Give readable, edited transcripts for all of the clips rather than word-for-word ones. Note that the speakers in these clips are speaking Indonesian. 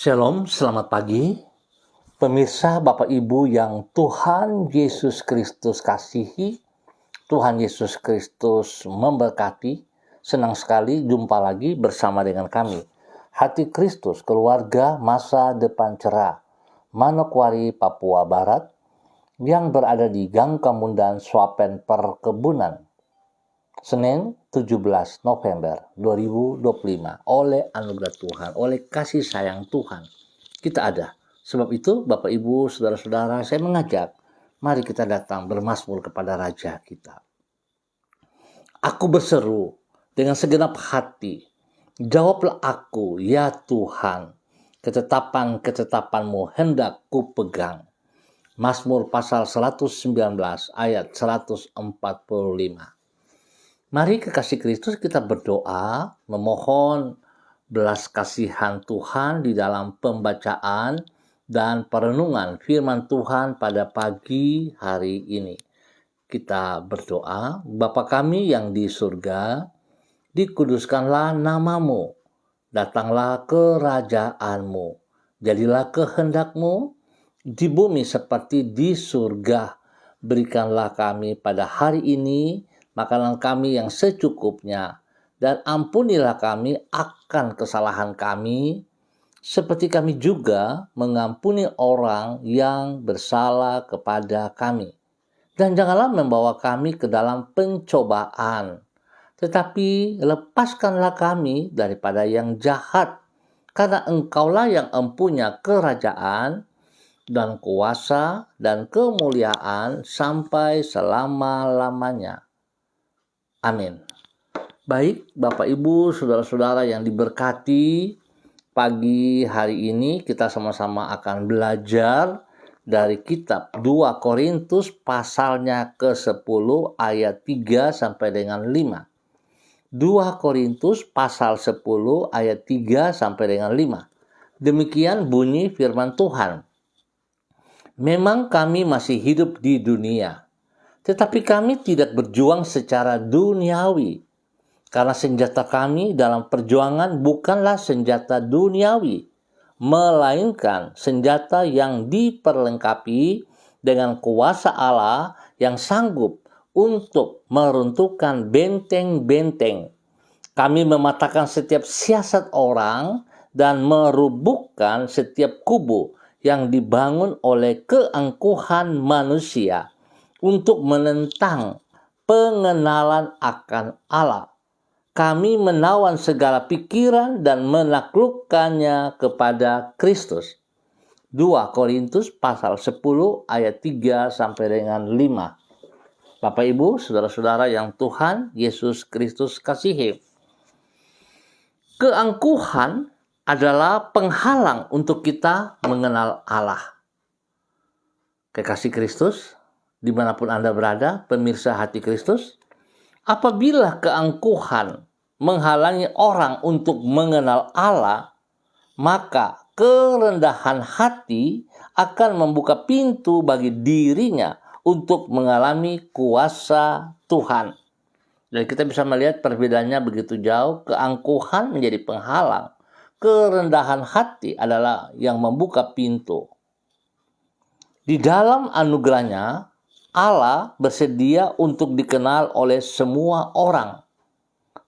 Shalom, selamat pagi. Pemirsa, Bapak Ibu yang Tuhan Yesus Kristus kasihi, Tuhan Yesus Kristus memberkati. Senang sekali jumpa lagi bersama dengan kami. Hati Kristus, keluarga masa depan cerah, Manokwari, Papua Barat, yang berada di Gang Kemundan Swapen Perkebunan. Senin 17 November 2025. Oleh anugerah Tuhan, oleh kasih sayang Tuhan, kita ada. Sebab itu Bapak Ibu, Saudara-saudara, saya mengajak, mari kita datang bermazmur kepada Raja kita. Aku berseru dengan segenap hati, jawablah aku, ya Tuhan, ketetapan-ketetapan-Mu hendak ku pegang. Mazmur pasal 119 ayat 145. Mari kekasih Kristus kita berdoa, memohon belas kasihan Tuhan di dalam pembacaan dan perenungan firman Tuhan pada pagi hari ini. Kita berdoa, Bapa kami yang di surga, dikuduskanlah nama-Mu, datanglah kerajaan-Mu, jadilah kehendak-Mu di bumi seperti di surga. Berikanlah kami pada hari ini makanan kami yang secukupnya, dan ampunilah kami akan kesalahan kami, seperti kami juga mengampuni orang yang bersalah kepada kami. Dan janganlah membawa kami ke dalam pencobaan, tetapi lepaskanlah kami daripada yang jahat, karena Engkaulah yang empunya kerajaan dan kuasa dan kemuliaan sampai selama-lamanya. Amin. Baik, Bapak Ibu, Saudara-saudara yang diberkati, pagi hari ini kita sama-sama akan belajar dari kitab 2 Korintus pasalnya ke-10 ayat 3 sampai dengan 5. 2 Korintus pasal 10 ayat 3 sampai dengan 5. Demikian bunyi firman Tuhan. Memang kami masih hidup di dunia, tetapi kami tidak berjuang secara duniawi, karena senjata kami dalam perjuangan bukanlah senjata duniawi, melainkan senjata yang diperlengkapi dengan kuasa Allah yang sanggup untuk meruntuhkan benteng-benteng. Kami mematahkan setiap siasat orang dan merubuhkan setiap kubu yang dibangun oleh keangkuhan manusia untuk menentang pengenalan akan Allah. Kami menawan segala pikiran dan menaklukkannya kepada Kristus. 2 Korintus pasal 10 ayat 3 sampai dengan 5. Bapak Ibu, Saudara-saudara yang Tuhan Yesus Kristus kasihi. Keangkuhan adalah penghalang untuk kita mengenal Allah. Kekasih Kristus, dimanapun Anda berada, pemirsa hati Kristus, apabila keangkuhan menghalangi orang untuk mengenal Allah, maka kerendahan hati akan membuka pintu bagi dirinya untuk mengalami kuasa Tuhan. Dan kita bisa melihat perbedaannya begitu jauh. Keangkuhan menjadi penghalang, kerendahan hati adalah yang membuka pintu. Di dalam anugerahnya, Allah bersedia untuk dikenal oleh semua orang.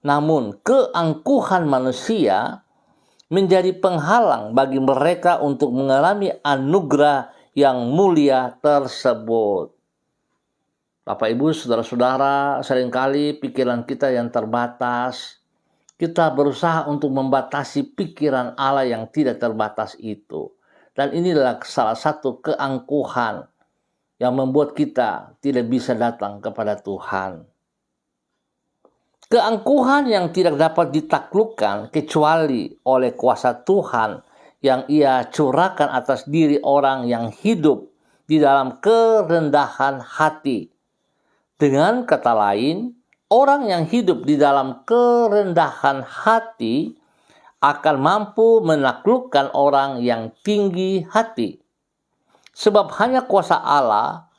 Namun keangkuhan manusia menjadi penghalang bagi mereka untuk mengalami anugerah yang mulia tersebut. Bapak Ibu, Saudara-saudara, seringkali pikiran kita yang terbatas, kita berusaha untuk membatasi pikiran Allah yang tidak terbatas itu. Dan inilah salah satu keangkuhan yang membuat kita tidak bisa datang kepada Tuhan. Keangkuhan yang tidak dapat ditaklukkan kecuali oleh kuasa Tuhan yang Ia curahkan atas diri orang yang hidup di dalam kerendahan hati. Dengan kata lain, orang yang hidup di dalam kerendahan hati akan mampu menaklukkan orang yang tinggi hati. Sebab hanya kuasa Allah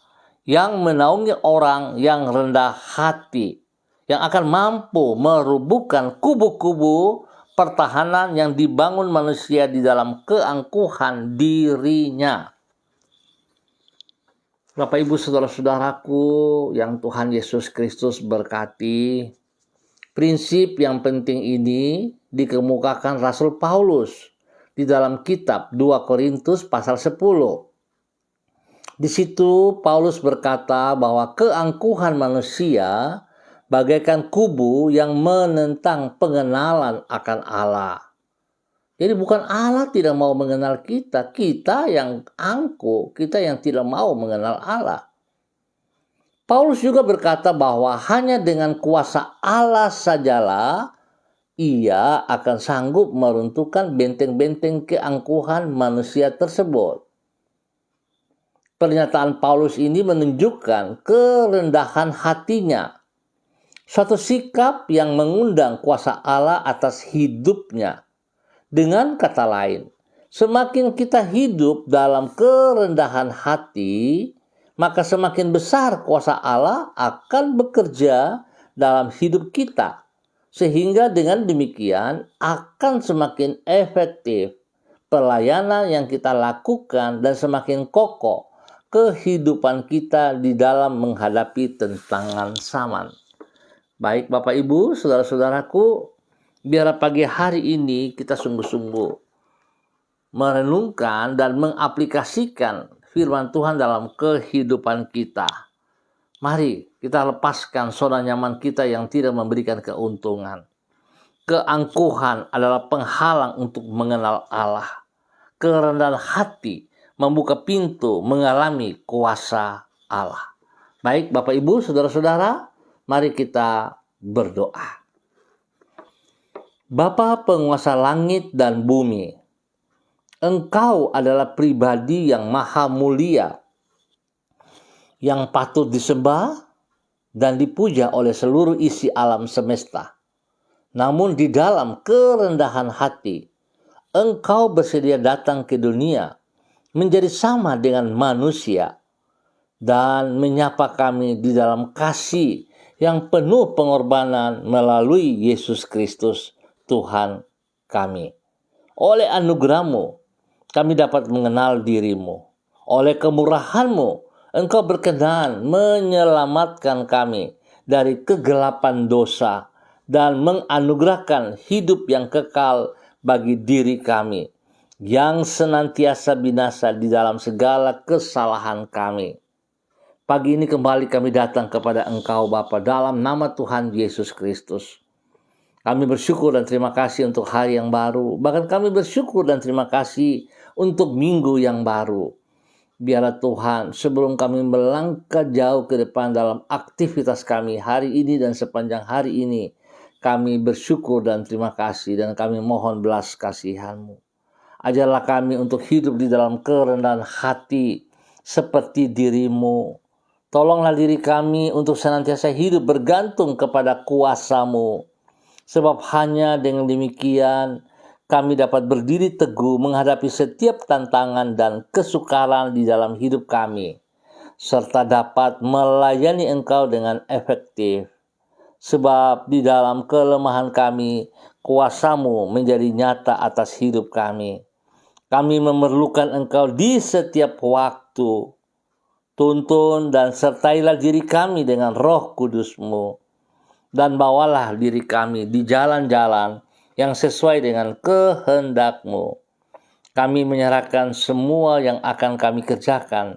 yang menaungi orang yang rendah hati, yang akan mampu merubuhkan kubu-kubu pertahanan yang dibangun manusia di dalam keangkuhan dirinya. Bapak Ibu saudara-saudaraku yang Tuhan Yesus Kristus berkati, prinsip yang penting ini dikemukakan Rasul Paulus di dalam kitab 2 Korintus pasal 10. Di situ Paulus berkata bahwa keangkuhan manusia bagaikan kubu yang menentang pengenalan akan Allah. Jadi bukan Allah tidak mau mengenal kita, kita yang angkuh, kita yang tidak mau mengenal Allah. Paulus juga berkata bahwa hanya dengan kuasa Allah sajalah ia akan sanggup meruntuhkan benteng-benteng keangkuhan manusia tersebut. Pernyataan Paulus ini menunjukkan kerendahan hatinya, suatu sikap yang mengundang kuasa Allah atas hidupnya. Dengan kata lain, semakin kita hidup dalam kerendahan hati, maka semakin besar kuasa Allah akan bekerja dalam hidup kita. Sehingga dengan demikian akan semakin efektif pelayanan yang kita lakukan dan semakin kokoh kehidupan kita di dalam menghadapi tantangan zaman. Baik Bapak Ibu, saudara-saudaraku, biar pagi hari ini kita sungguh-sungguh merenungkan dan mengaplikasikan firman Tuhan dalam kehidupan kita. Mari kita lepaskan zona nyaman kita yang tidak memberikan keuntungan. Keangkuhan adalah penghalang untuk mengenal Allah. Kerendahan hati membuka pintu mengalami kuasa Allah. Baik Bapak Ibu, saudara-saudara, mari kita berdoa. Bapa penguasa langit dan bumi, Engkau adalah pribadi yang maha mulia, yang patut disembah dan dipuja oleh seluruh isi alam semesta. Namun di dalam kerendahan hati, Engkau bersedia datang ke dunia, menjadi sama dengan manusia, dan menyapa kami di dalam kasih yang penuh pengorbanan melalui Yesus Kristus, Tuhan kami. Oleh anugerah-Mu, kami dapat mengenal diri-Mu. Oleh kemurahan-Mu, Engkau berkenan menyelamatkan kami dari kegelapan dosa dan menganugerahkan hidup yang kekal bagi diri kami, yang senantiasa binasa di dalam segala kesalahan kami. Pagi ini kembali kami datang kepada Engkau Bapa dalam nama Tuhan Yesus Kristus. Kami bersyukur dan terima kasih untuk hari yang baru. Bahkan kami bersyukur dan terima kasih untuk minggu yang baru. Biarlah Tuhan, sebelum kami melangkah jauh ke depan dalam aktivitas kami hari ini dan sepanjang hari ini, kami bersyukur dan terima kasih dan kami mohon belas kasihan-Mu. Ajarlah kami untuk hidup di dalam kerendahan hati seperti diri-Mu. Tolonglah diri kami untuk senantiasa hidup bergantung kepada kuasa-Mu. Sebab hanya dengan demikian kami dapat berdiri teguh menghadapi setiap tantangan dan kesukaran di dalam hidup kami, serta dapat melayani Engkau dengan efektif. Sebab di dalam kelemahan kami, kuasa-Mu menjadi nyata atas hidup kami. Kami memerlukan Engkau di setiap waktu. Tuntun dan sertailah diri kami dengan Roh Kudus-Mu. Dan bawalah diri kami di jalan-jalan yang sesuai dengan kehendak-Mu. Kami menyerahkan semua yang akan kami kerjakan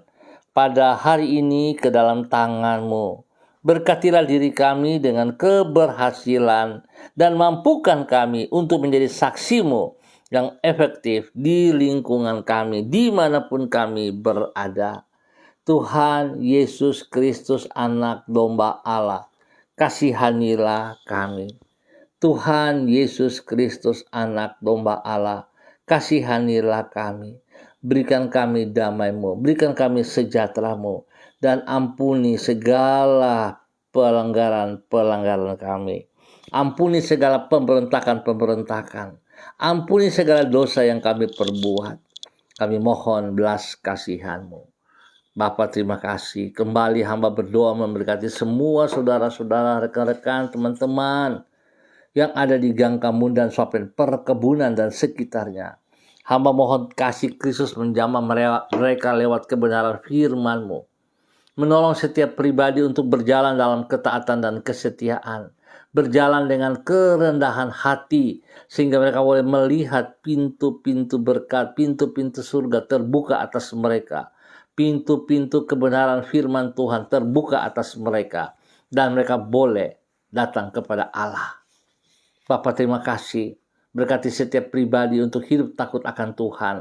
pada hari ini ke dalam tangan-Mu. Berkatilah diri kami dengan keberhasilan dan mampukan kami untuk menjadi saksi-Mu yang efektif di lingkungan kami, dimanapun kami berada. Tuhan Yesus Kristus, Anak Domba Allah, kasihanilah kami. Tuhan Yesus Kristus, Anak Domba Allah, kasihanilah kami. Berikan kami damai-Mu, berikan kami sejahtera-Mu, dan ampuni segala pelanggaran-pelanggaran kami. Ampuni segala pemberontakan-pemberontakan. Ampuni segala dosa yang kami perbuat. Kami mohon belas kasihan-Mu. Bapa, terima kasih. Kembali hamba berdoa memberkati semua saudara-saudara, rekan-rekan, teman-teman yang ada di Gang Kamundan, Swapen, perkebunan dan sekitarnya. Hamba mohon kasih Kristus menjamah mereka lewat kebenaran firman-Mu. Menolong setiap pribadi untuk berjalan dalam ketaatan dan kesetiaan. Berjalan dengan kerendahan hati, sehingga mereka boleh melihat pintu-pintu berkat, pintu-pintu surga terbuka atas mereka. Pintu-pintu kebenaran firman Tuhan terbuka atas mereka. Dan mereka boleh datang kepada Allah. Bapa, terima kasih. Berkati setiap pribadi untuk hidup takut akan Tuhan.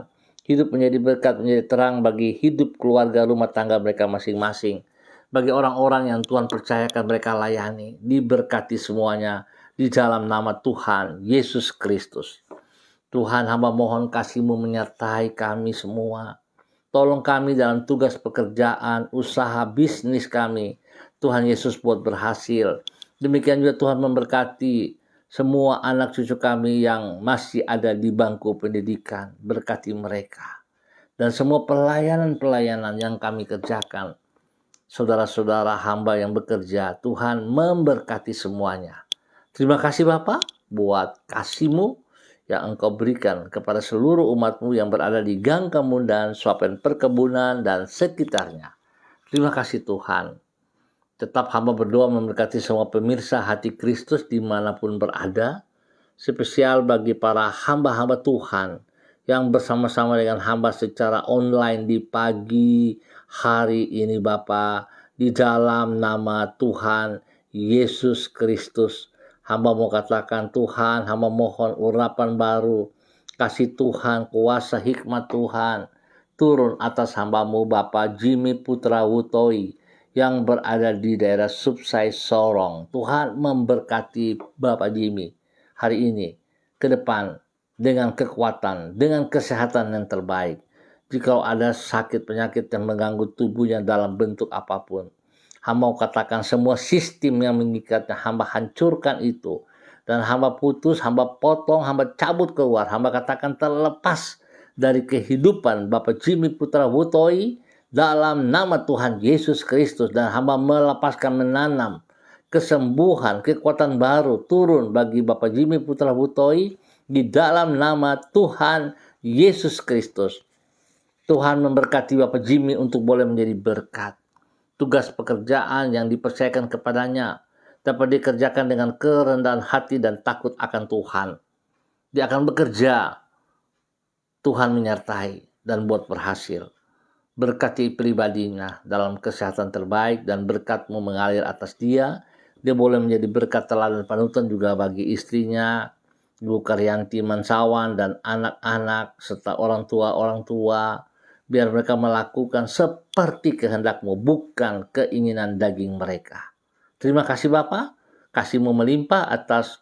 Hidup menjadi berkat, menjadi terang bagi hidup keluarga rumah tangga mereka masing-masing. Bagi orang-orang yang Tuhan percayakan mereka layani. Diberkati semuanya di dalam nama Tuhan Yesus Kristus. Tuhan, hamba mohon kasih-Mu menyertai kami semua. Tolong kami dalam tugas pekerjaan, usaha, bisnis kami. Tuhan Yesus buat berhasil. Demikian juga Tuhan memberkati semua anak cucu kami yang masih ada di bangku pendidikan. Berkati mereka. Dan semua pelayanan-pelayanan yang kami kerjakan. Saudara-saudara hamba yang bekerja, Tuhan memberkati semuanya. Terima kasih Bapa buat kasih-Mu yang Engkau berikan kepada seluruh umat-Mu yang berada di Gang Kamundan, Swapen, perkebunan, dan sekitarnya. Terima kasih Tuhan. Tetap hamba berdoa memberkati semua pemirsa hati Kristus dimanapun berada. Spesial bagi para hamba-hamba Tuhan yang bersama-sama dengan hamba secara online di pagi hari ini Bapa. Di dalam nama Tuhan Yesus Kristus. Hamba mau katakan Tuhan, hamba mohon urapan baru. Kasih Tuhan, kuasa hikmat Tuhan turun atas hamba-Mu Bapak Jimmy Putra Wutoi yang berada di daerah Subsai Sorong. Tuhan memberkati Bapak Jimmy hari ini ke depan dengan kekuatan, dengan kesehatan yang terbaik. Jika ada sakit penyakit yang mengganggu tubuhnya dalam bentuk apapun, hamba katakan semua sistem yang mengikatnya, hamba hancurkan itu. Dan hamba putus, hamba potong, hamba cabut keluar. Hamba katakan terlepas dari kehidupan Bapak Jimmy Putra Wutoi dalam nama Tuhan Yesus Kristus. Dan hamba melepaskan menanam kesembuhan, kekuatan baru turun bagi Bapak Jimmy Putra Wutoi di dalam nama Tuhan Yesus Kristus. Tuhan memberkati Bapak Jimmy untuk boleh menjadi berkat. Tugas pekerjaan yang dipercayakan kepadanya dapat dikerjakan dengan kerendahan hati dan takut akan Tuhan. Dia akan bekerja, Tuhan menyertai dan buat berhasil. Berkati pribadinya dalam kesehatan terbaik dan berkat-Mu mengalir atas dia. Dia boleh menjadi berkat teladan panutan juga bagi istrinya, Ibu Karyanti Mansawan dan anak-anak serta orang tua. Biar mereka melakukan seperti kehendak-Mu, bukan keinginan daging mereka. Terima kasih Bapa, kasih-Mu melimpah atas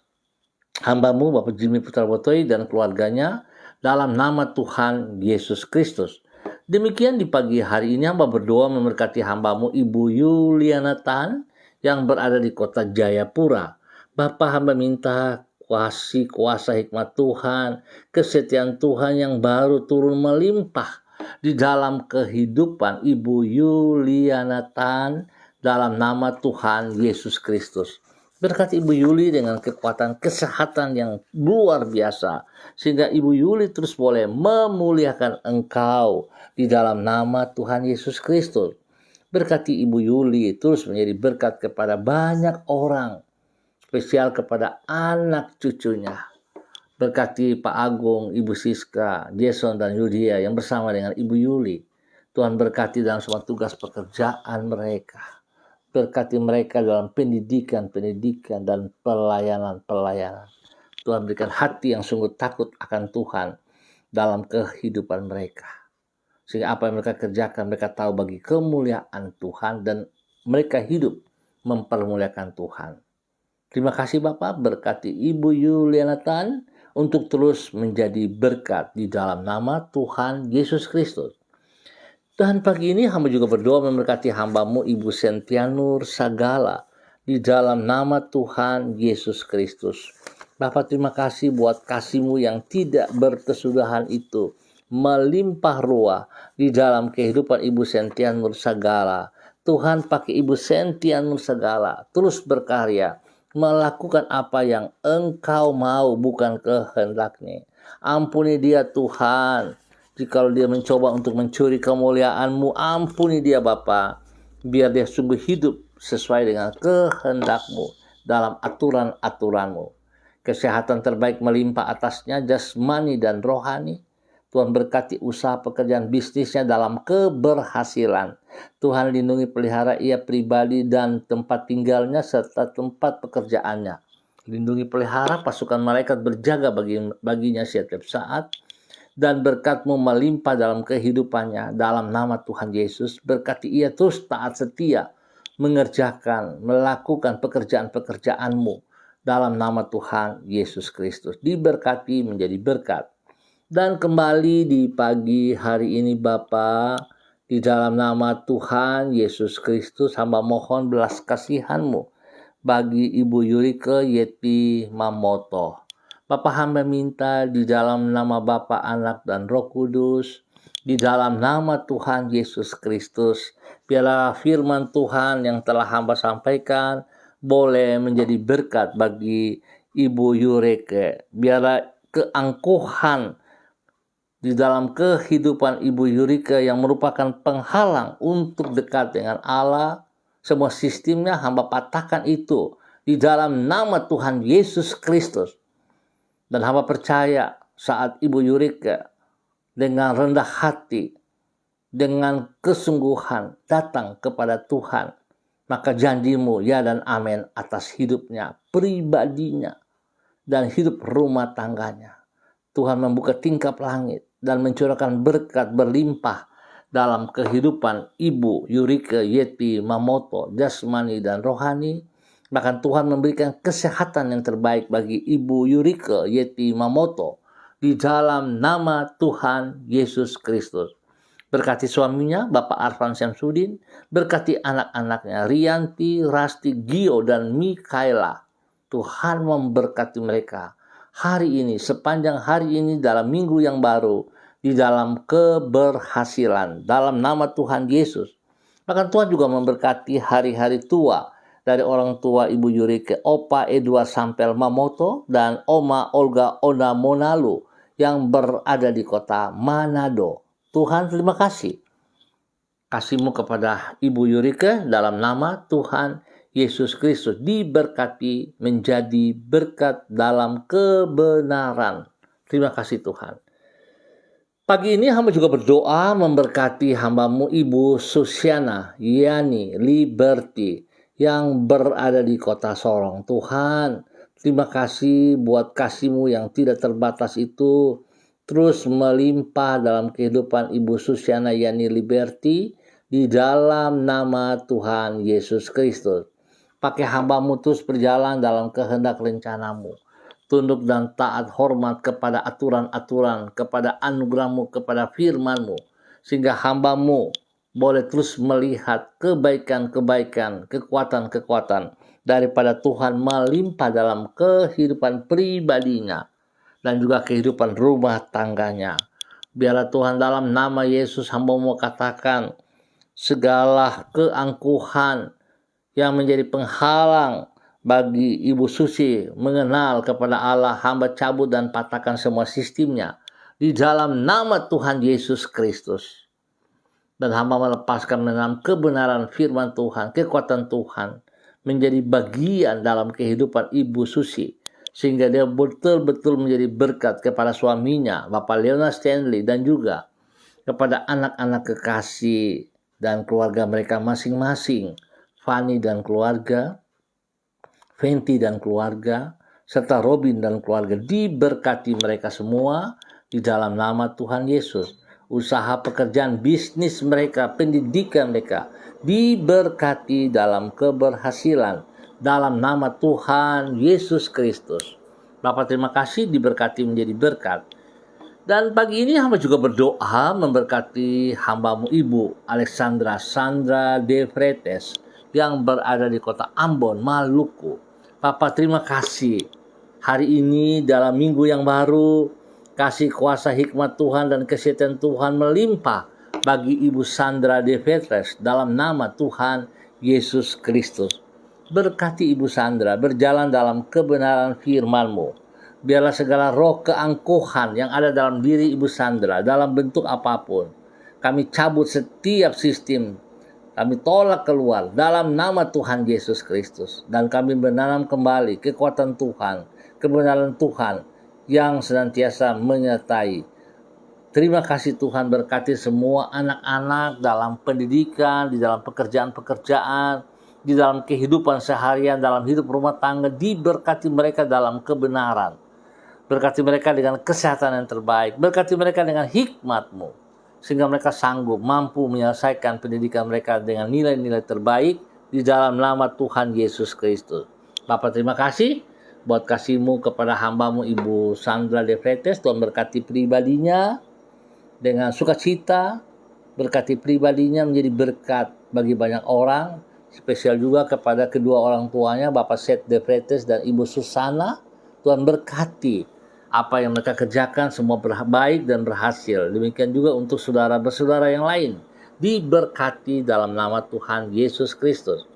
hamba-Mu Bapak Jimmy Putra Wutoi dan keluarganya dalam nama Tuhan Yesus Kristus. Demikian di pagi hari ini hamba berdoa memberkati hamba-Mu Ibu Yuliana Tan yang berada di kota Jayapura. Bapa, hamba minta kuasa hikmat Tuhan, kesetiaan Tuhan yang baru turun melimpah di dalam kehidupan Ibu Yuliana Tan dalam nama Tuhan Yesus Kristus. Berkati Ibu Yuli dengan kekuatan kesehatan yang luar biasa, sehingga Ibu Yuli terus boleh memuliakan Engkau di dalam nama Tuhan Yesus Kristus. Berkati Ibu Yuli terus menjadi berkat kepada banyak orang, spesial kepada anak cucunya. Berkati Pak Agung, Ibu Siska, Jason dan Yudia yang bersama dengan Ibu Yuli. Tuhan berkati dalam semua tugas pekerjaan mereka. Berkati mereka dalam pendidikan dan pelayanan. Tuhan berikan hati yang sungguh takut akan Tuhan dalam kehidupan mereka. Sehingga apa yang mereka kerjakan, mereka tahu bagi kemuliaan Tuhan dan mereka hidup mempermuliakan Tuhan. Terima kasih Bapak, berkati Ibu Yuliana Tan untuk terus menjadi berkat di dalam nama Tuhan Yesus Kristus. Dan pagi ini hamba juga berdoa memberkati hamba-Mu Ibu Sentianur Sagala di dalam nama Tuhan Yesus Kristus. Bapak, terima kasih buat kasih-Mu yang tidak berkesudahan itu melimpah ruah di dalam kehidupan Ibu Sentianur Sagala. Tuhan pakai Ibu Sentianur Sagala terus berkarya melakukan apa yang Engkau mau, bukan kehendaknya. Ampuni dia Tuhan, jikalau dia mencoba untuk mencuri kemuliaan-Mu, ampuni dia Bapa, biar dia sungguh hidup sesuai dengan kehendak-Mu dalam aturan-aturan-Mu. Kesehatan terbaik melimpah atasnya, jasmani dan rohani. Tuhan berkati usaha pekerjaan bisnisnya dalam keberhasilan. Tuhan lindungi pelihara ia pribadi dan tempat tinggalnya serta tempat pekerjaannya. Lindungi pelihara, pasukan malaikat berjaga baginya setiap saat. Dan berkat-Mu melimpah dalam kehidupannya. Dalam nama Tuhan Yesus, berkati ia terus taat setia, melakukan pekerjaan-pekerjaan-Mu. Dalam nama Tuhan Yesus Kristus, diberkati menjadi berkat. Dan kembali di pagi hari ini Bapa, di dalam nama Tuhan Yesus Kristus, hamba mohon belas kasihan-Mu bagi Ibu Yurike Yeti Mamoto. Bapa, hamba minta di dalam nama Bapa, Anak, dan Roh Kudus, di dalam nama Tuhan Yesus Kristus, biarlah firman Tuhan yang telah hamba sampaikan boleh menjadi berkat bagi Ibu Yurike. Biarlah keangkuhan di dalam kehidupan Ibu Yurike yang merupakan penghalang untuk dekat dengan Allah, semua sistemnya hamba patahkan itu di dalam nama Tuhan Yesus Kristus. Dan hamba percaya saat Ibu Yurike dengan rendah hati, dengan kesungguhan datang kepada Tuhan, maka janji-Mu ya dan amin atas hidupnya, pribadinya, dan hidup rumah tangganya. Tuhan membuka tingkap langit dan mencurahkan berkat berlimpah dalam kehidupan Ibu Yurike Yeti Mamoto, jasmani dan rohani. Bahkan Tuhan memberikan kesehatan yang terbaik bagi Ibu Yurike Yeti Mamoto di dalam nama Tuhan Yesus Kristus. Berkati suaminya, Bapak Arfan Syamsuddin, berkati anak-anaknya, Rianti, Rasti, Gio, dan Mikaela. Tuhan memberkati mereka hari ini, sepanjang hari ini, dalam minggu yang baru, di dalam keberhasilan, dalam nama Tuhan Yesus. Bahkan Tuhan juga memberkati hari-hari tua dari orang tua Ibu Yurike, Opa Edward Sampel Mamoto, dan Oma Olga Ona Monalu yang berada di kota Manado. Tuhan, terima kasih. Kasih-Mu kepada Ibu Yurike dalam nama Tuhan Yesus Kristus diberkati menjadi berkat dalam kebenaran. Terima kasih Tuhan. Pagi ini hamba juga berdoa memberkati hamba-Mu Ibu Susiana Yani Liberty yang berada di kota Sorong. Tuhan, terima kasih buat kasih-Mu yang tidak terbatas itu terus melimpah dalam kehidupan Ibu Susiana Yani Liberty di dalam nama Tuhan Yesus Kristus. Pakai hamba-Mu terus berjalan dalam kehendak rencana-Mu. Tunduk dan taat hormat kepada aturan-aturan, kepada anugerah-Mu, kepada firman-Mu. Sehingga hamba-Mu boleh terus melihat kebaikan-kebaikan, kekuatan-kekuatan daripada Tuhan melimpah dalam kehidupan pribadinya dan juga kehidupan rumah tangganya. Biarlah Tuhan dalam nama Yesus hamba mau katakan segala keangkuhan yang menjadi penghalang bagi Ibu Susi mengenal kepada Allah, hamba cabut dan patahkan semua sistemnya di dalam nama Tuhan Yesus Kristus. Dan hamba melepaskan dalam kebenaran firman Tuhan, kekuatan Tuhan menjadi bagian dalam kehidupan Ibu Susi, sehingga dia betul-betul menjadi berkat kepada suaminya, Bapak Leona Stanley, dan juga kepada anak-anak kekasih dan keluarga mereka masing-masing, Fanny dan keluarga, Fenty dan keluarga, serta Robin dan keluarga. Diberkati mereka semua di dalam nama Tuhan Yesus. Usaha pekerjaan bisnis mereka, pendidikan mereka diberkati dalam keberhasilan dalam nama Tuhan Yesus Kristus. Bapak terima kasih diberkati menjadi berkat. Dan pagi ini hamba juga berdoa memberkati hamba-Mu Ibu Alexandra Sandra De Fretes yang berada di kota Ambon, Maluku. Bapak terima kasih hari ini dalam minggu yang baru, kasih kuasa hikmat Tuhan dan kesehatan Tuhan melimpah bagi Ibu Sandra De Fretes dalam nama Tuhan Yesus Kristus. Berkati Ibu Sandra berjalan dalam kebenaran firman-Mu. Biarlah segala roh keangkuhan yang ada dalam diri Ibu Sandra dalam bentuk apapun, kami cabut setiap sistem, kami tolak keluar dalam nama Tuhan Yesus Kristus. Dan kami menanam kembali kekuatan Tuhan, kebenaran Tuhan yang senantiasa menyertai. Terima kasih Tuhan, berkati semua anak-anak dalam pendidikan, di dalam pekerjaan-pekerjaan, di dalam kehidupan seharian, dalam hidup rumah tangga, diberkati mereka dalam kebenaran. Berkati mereka dengan kesehatan yang terbaik, berkati mereka dengan hikmat-Mu, sehingga mereka sanggup, mampu menyelesaikan pendidikan mereka dengan nilai-nilai terbaik di dalam nama Tuhan Yesus Kristus. Bapak terima kasih buat kasih-Mu kepada hamba-Mu Ibu Sandra De Freitas. Tuhan berkati pribadinya dengan sukacita, berkati pribadinya menjadi berkat bagi banyak orang, spesial juga kepada kedua orang tuanya, Bapak Seth De Freitas dan Ibu Susana. Tuhan berkati apa yang mereka kerjakan semua baik dan berhasil. Demikian juga untuk saudara-bersaudara yang lain, diberkati dalam nama Tuhan Yesus Kristus.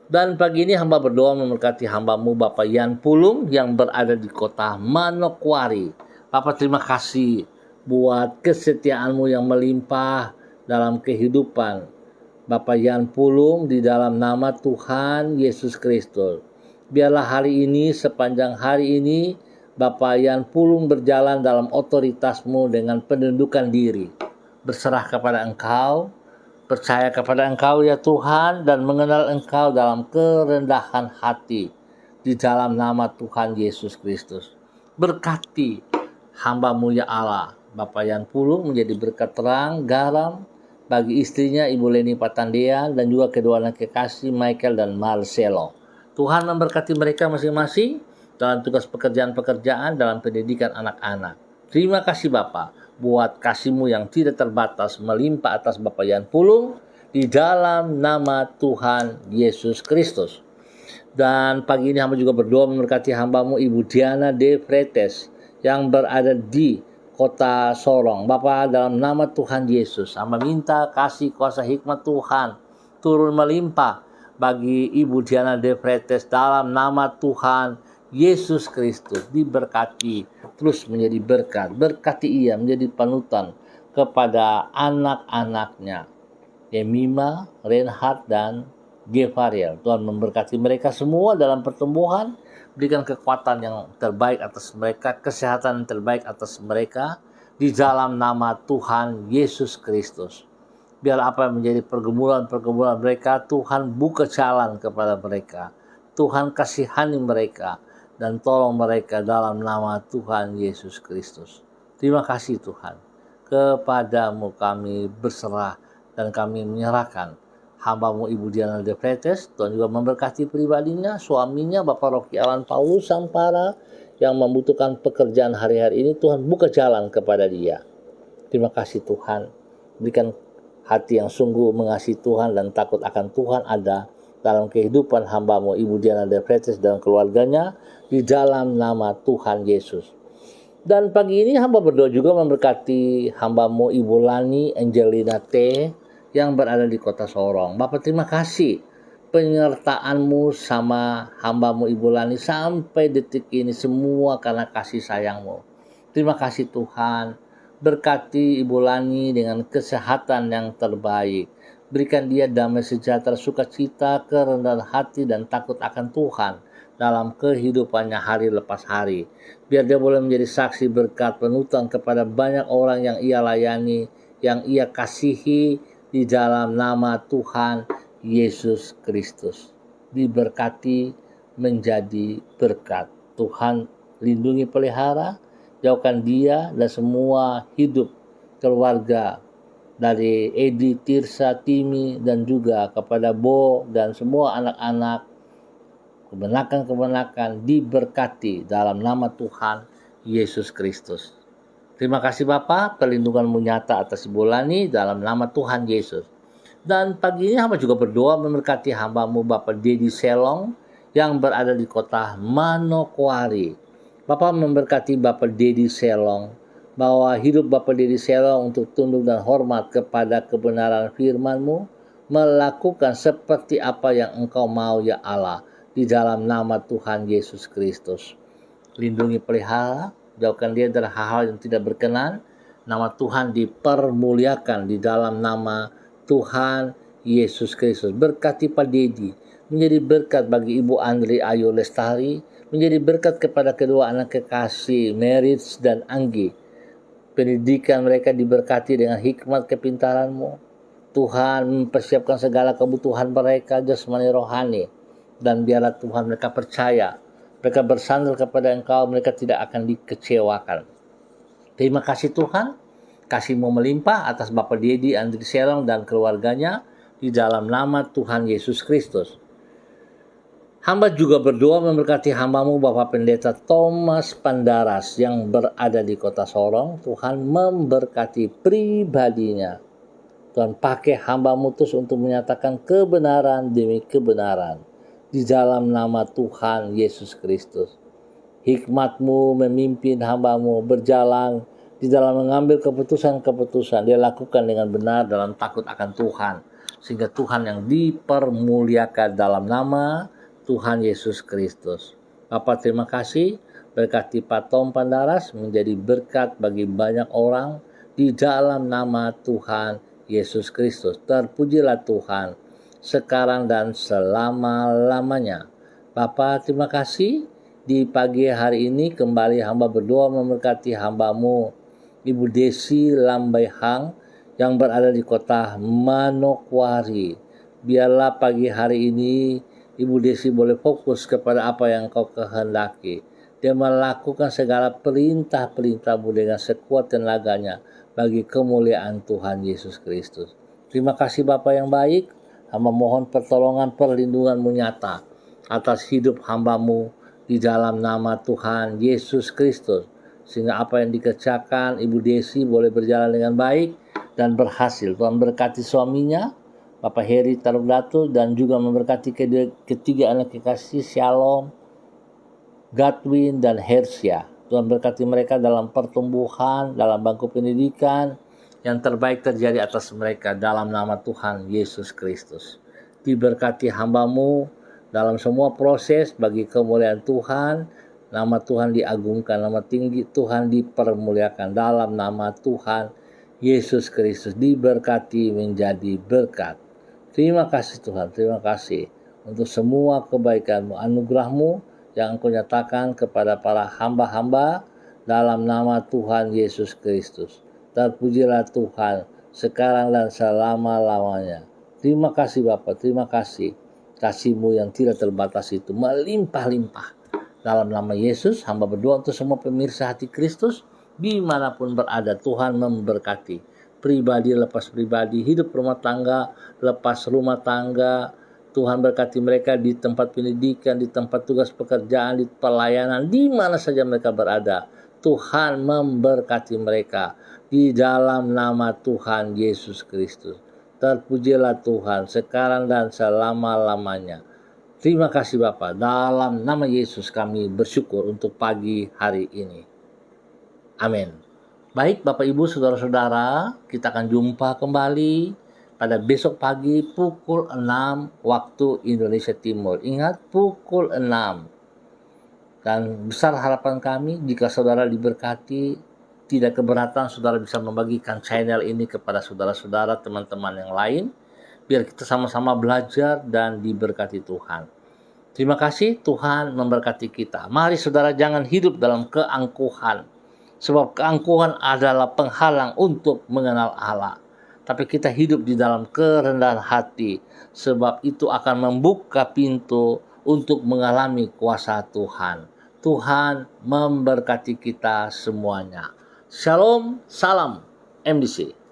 Dan pagi ini hamba berdoa memberkati hamba-Mu Bapak Yan Pulung yang berada di kota Manokwari. Bapak terima kasih buat kesetiaan-Mu yang melimpah dalam kehidupan Bapak Yan Pulung di dalam nama Tuhan Yesus Kristus. Biarlah hari ini, sepanjang hari ini, Bapak Yan Pulung berjalan dalam otoritas-Mu dengan penundukan diri, berserah kepada Engkau, percaya kepada Engkau ya Tuhan, dan mengenal Engkau dalam kerendahan hati di dalam nama Tuhan Yesus Kristus. Berkati hamba-Mu ya Allah, Bapak Yan Pulung menjadi berkat terang, garam bagi istrinya Ibu Leni Patandean dan juga kedua anak kekasih Michael dan Marcelo. Tuhan memberkati mereka masing-masing dalam tugas pekerjaan-pekerjaan dalam pendidikan anak-anak. Terima kasih Bapak buat kasih-Mu yang tidak terbatas melimpah atas Bapak Yan Pulung di dalam nama Tuhan Yesus Kristus. Dan pagi ini hamba juga berdoa memberkati hamba-Mu Ibu Diana De Freitas yang berada di kota Sorong. Bapak, dalam nama Tuhan Yesus, hamba minta kasih kuasa hikmat Tuhan turun melimpah bagi Ibu Diana De Freitas dalam nama Tuhan Yesus Kristus. Diberkati, terus menjadi berkat. Berkati ia menjadi panutan kepada anak-anaknya, Yemima, Reinhard, dan Gevariel. Tuhan memberkati mereka semua dalam pertumbuhan, berikan kekuatan yang terbaik atas mereka, kesehatan yang terbaik atas mereka, di dalam nama Tuhan Yesus Kristus. Biar apa yang menjadi pergumulan-pergumulan mereka, Tuhan buka jalan kepada mereka. Tuhan kasihani mereka, dan tolong mereka dalam nama Tuhan Yesus Kristus. Terima kasih Tuhan. Kepadamu kami berserah dan kami menyerahkan hamba-Mu Ibu Diana De Freitas. Tuhan juga memberkati pribadinya, suaminya Bapak Rocky Alan Paulus Sampara yang membutuhkan pekerjaan hari-hari ini. Tuhan buka jalan kepada dia. Terima kasih Tuhan. Berikan hati yang sungguh mengasihi Tuhan dan takut akan Tuhan ada dalam kehidupan hamba-Mu Ibu Diana De Freitas dan keluarganya di dalam nama Tuhan Yesus. Dan pagi ini hamba berdoa juga memberkati hamba-Mu Ibu Lani Angelina T yang berada di kota Sorong. Bapak terima kasih penyertaan-Mu sama hamba-Mu Ibu Lani sampai detik ini semua karena kasih sayang-Mu. Terima kasih Tuhan. Berkati Ibu Lani dengan kesehatan yang terbaik. Berikan dia damai sejahtera, sukacita, kerendahan hati, dan takut akan Tuhan dalam kehidupannya hari lepas hari. Biar dia boleh menjadi saksi berkat penutan kepada banyak orang yang ia layani, yang ia kasihi di dalam nama Tuhan Yesus Kristus. Diberkati menjadi berkat. Tuhan lindungi pelihara, jauhkan dia dan semua hidup keluarga dari Edi, Tirsa, Timi, dan juga kepada Bo dan semua anak-anak, kebenakan-kebenakan diberkati dalam nama Tuhan Yesus Kristus. Terima kasih Bapak, perlindungan-Mu nyata atas Ibu Lani dalam nama Tuhan Yesus. Dan pagi ini hamba juga berdoa memberkati hamba-Mu Bapak Dedi Selong yang berada di kota Manokwari. Bapak memberkati Bapak Dedi Selong, bahwa hidup Bapak Dedi Selong untuk tunduk dan hormat kepada kebenaran firman-Mu melakukan seperti apa yang Engkau mau ya Allah, di dalam nama Tuhan Yesus Kristus. Lindungi pelihara, jauhkan dia dari hal-hal yang tidak berkenan. Nama Tuhan dipermuliakan di dalam nama Tuhan Yesus Kristus. Berkati Pak Dedi, menjadi berkat bagi Ibu Andri Ayu Lestari, menjadi berkat kepada kedua anak kekasih Merits dan Anggi. Pendidikan mereka diberkati dengan hikmat kepintaran-Mu. Tuhan mempersiapkan segala kebutuhan mereka jasmani rohani, dan biarlah Tuhan mereka percaya, mereka bersandar kepada Engkau, mereka tidak akan dikecewakan. Terima kasih Tuhan, kasih-Mu melimpah atas Bapak Dedi Andri Serong dan keluarganya di dalam nama Tuhan Yesus Kristus. Hamba juga berdoa memberkati hamba-Mu Bapak Pendeta Thomas Pandaras yang berada di kota Sorong. Tuhan memberkati pribadinya. Tuhan pakai hamba-Mu terus untuk menyatakan kebenaran demi kebenaran di dalam nama Tuhan Yesus Kristus. Hikmat-Mu memimpin hamba-Mu berjalan di dalam mengambil keputusan-keputusan. Dia lakukan dengan benar dalam takut akan Tuhan, sehingga Tuhan yang dipermuliakan dalam nama Tuhan Yesus Kristus. Bapak terima kasih, berkati Pak Tom Pandaras menjadi berkat bagi banyak orang di dalam nama Tuhan Yesus Kristus. Terpujilah Tuhan sekarang dan selama-lamanya. Bapak terima kasih, di pagi hari ini kembali hamba berdoa memberkati hamba-Mu Ibu Desi Lambai Hang yang berada di kota Manokwari. Biarlah pagi hari ini Ibu Desi boleh fokus kepada apa yang Kau kehendaki. Dia melakukan segala perintah-perintah-Mu dengan sekuat tenaganya bagi kemuliaan Tuhan Yesus Kristus. Terima kasih Bapa yang baik. Hamba mohon pertolongan perlindungan-Mu nyata atas hidup hamba-Mu di dalam nama Tuhan Yesus Kristus. Sehingga apa yang dikerjakan Ibu Desi boleh berjalan dengan baik dan berhasil. Tuhan berkati suaminya, Bapak Heri Tarugdatu, dan juga memberkati ketiga anak kekasih Shalom, Godwin, dan Hersya. Tuhan berkati mereka dalam pertumbuhan, dalam bangku pendidikan, yang terbaik terjadi atas mereka dalam nama Tuhan Yesus Kristus. Diberkati hamba-Mu dalam semua proses bagi kemuliaan Tuhan. Nama Tuhan diagungkan, nama tinggi Tuhan dipermuliakan dalam nama Tuhan Yesus Kristus. Diberkati menjadi berkat. Terima kasih Tuhan, terima kasih untuk semua kebaikan-Mu, anugerah-Mu yang Engkau nyatakan kepada para hamba-hamba dalam nama Tuhan Yesus Kristus. Terpujilah Tuhan sekarang dan selama-lamanya. Terima kasih Bapa, terima kasih. Kasih-Mu yang tidak terbatas itu melimpah-limpah. Dalam nama Yesus, hamba berdoa untuk semua pemirsa hati Kristus dimanapun berada. Tuhan memberkati. Pribadi lepas pribadi, hidup rumah tangga lepas rumah tangga. Tuhan berkati mereka di tempat pendidikan, di tempat tugas pekerjaan, di pelayanan, di mana saja mereka berada. Tuhan memberkati mereka di dalam nama Tuhan Yesus Kristus. Terpujilah Tuhan sekarang dan selama-lamanya. Terima kasih Bapa. Dalam nama Yesus kami bersyukur untuk pagi hari ini. Amin. Baik Bapak Ibu Saudara-saudara, kita akan jumpa kembali pada besok pagi pukul 6 waktu Indonesia Timur. Ingat, pukul 6. Dan besar harapan kami jika saudara diberkati, tidak keberatan saudara bisa membagikan channel ini kepada saudara-saudara, teman-teman yang lain, biar kita sama-sama belajar dan diberkati Tuhan. Terima kasih, Tuhan memberkati kita. Mari saudara jangan hidup dalam keangkuhan. Sebab keangkuhan adalah penghalang untuk mengenal Allah. Tapi kita hidup di dalam kerendahan hati. Sebab itu akan membuka pintu untuk mengalami kuasa Tuhan. Tuhan memberkati kita semuanya. Shalom, salam MDC.